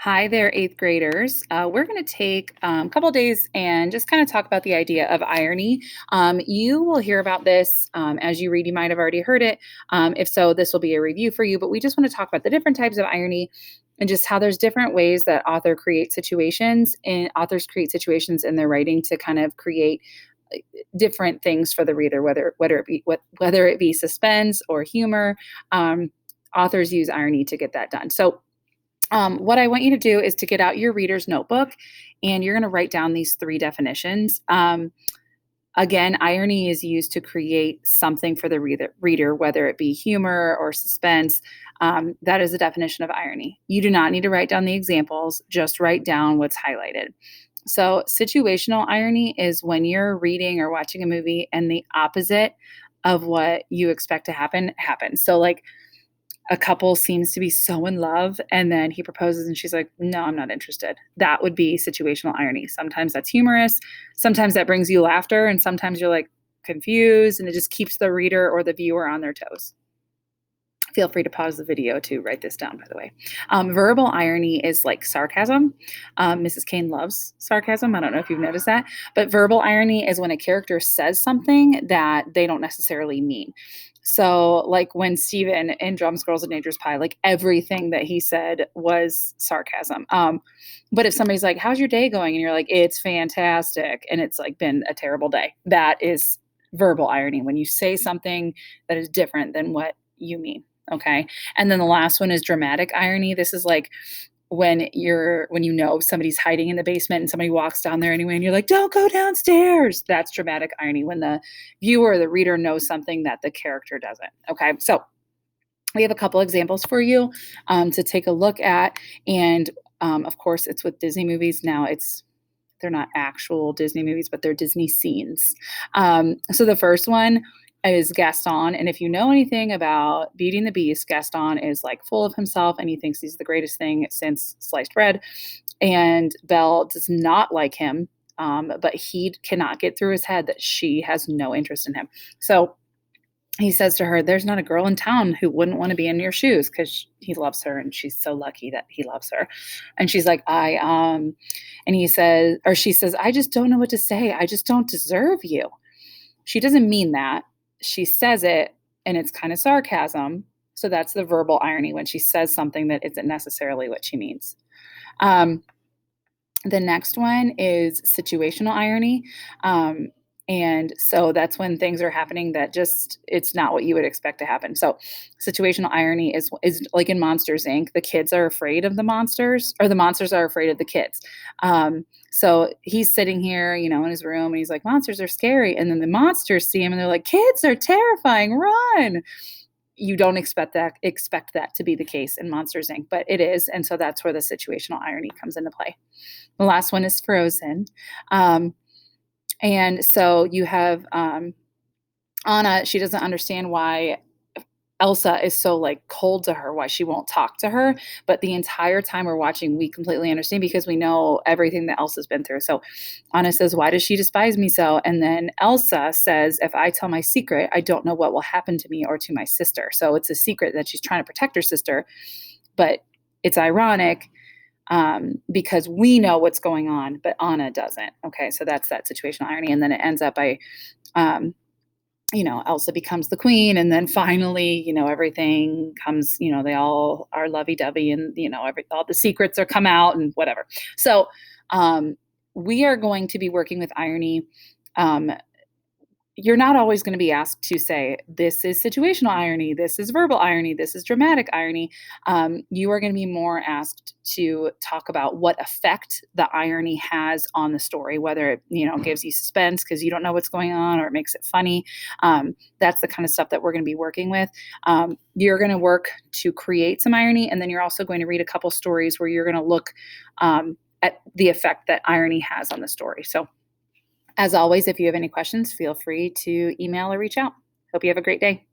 Hi there, eighth graders. We're going to take a couple days and just kind of talk about the idea of irony. You will hear about this as you read. You might have already heard it. If so, this will be a review for you. But we just want to talk about the different types of irony and just how there's different ways that authors create situations in their writing to kind of create different things for the reader, whether it be suspense or humor. Authors use irony to get that done. So what I want you to do is to get out your reader's notebook and you're going to write down these three definitions. Again, irony is used to create something for the reader, whether it be humor or suspense. That is the definition of irony. You do not need to write down the examples, just write down what's highlighted. So, situational irony is when you're reading or watching a movie and the opposite of what you expect to happen happens. So, like, a couple seems to be so in love and then he proposes and she's like, "No, I'm not interested." That would be situational irony. Sometimes that's humorous, sometimes that brings you laughter, and sometimes you're like confused and it just keeps the reader or the viewer on their toes. Feel free to pause the video to write this down, by the way. Verbal irony is like sarcasm. Mrs. Kane loves sarcasm. I don't know if you've noticed that. But verbal irony is when a character says something that they don't necessarily mean. So, like when Steven in Drums, Girls, and Dangerous Pie, like everything that he said was sarcasm. But if somebody's like, "How's your day going?" and you're like, "It's fantastic," and it's like been a terrible day, that is verbal irony when you say something that is different than what you mean. Okay. And then the last one is dramatic irony. This is like when you know somebody's hiding in the basement and somebody walks down there anyway and you're like, "Don't go downstairs." That's dramatic irony when the viewer or the reader knows something that the character doesn't. Okay. So we have a couple examples for you to take a look at. And of course, it's with Disney movies. Now they're not actual Disney movies, but they're Disney scenes. So the first one is Gaston. And if you know anything about Beauty and the Beast, Gaston is like full of himself and he thinks he's the greatest thing since sliced bread. And Belle does not like him, but he cannot get through his head that she has no interest in him. So he says to her, "There's not a girl in town who wouldn't want to be in your shoes," because he loves her and she's so lucky that he loves her. And she's like, and he says, or she says, "I just don't know what to say. I just don't deserve you." She doesn't mean that. She says it and it's kind of sarcasm. So that's the verbal irony when she says something that isn't necessarily what she means. Um, the next one is situational irony. And so that's when things are happening that just it's not what you would expect to happen. So situational irony is like in Monsters Inc. The kids are afraid of the monsters, or the monsters are afraid of the kids. So he's sitting here, in his room, and he's like, "Monsters are scary," and then the monsters see him, and they're like, "Kids are terrifying, run!" You don't expect that to be the case in Monsters Inc., but it is, and so that's where the situational irony comes into play. The last one is Frozen. Um, and so you have Anna, she doesn't understand why Elsa is so like cold to her, why she won't talk to her. But the entire time we're watching, we completely understand because we know everything that Elsa's been through. So Anna says, "Why does she despise me so?" And then Elsa says, "If I tell my secret, I don't know what will happen to me or to my sister." So it's a secret that she's trying to protect her sister. But it's ironic because we know what's going on, but Anna doesn't. Okay, so that's that situational irony. And then it ends up by, um, Elsa becomes the queen, and then finally, everything comes, they all are lovey dovey, and, all the secrets are come out and whatever. So um, we are going to be working with irony. Um, you're not always going to be asked to say, "This is situational irony, this is verbal irony, this is dramatic irony." You are going to be more asked to talk about what effect the irony has on the story, whether it, gives you suspense because you don't know what's going on, or it makes it funny. That's the kind of stuff that we're going to be working with. You're going to work to create some irony, and then you're also going to read a couple stories where you're going to look at the effect that irony has on the story. So as always, if you have any questions, feel free to email or reach out. Hope you have a great day.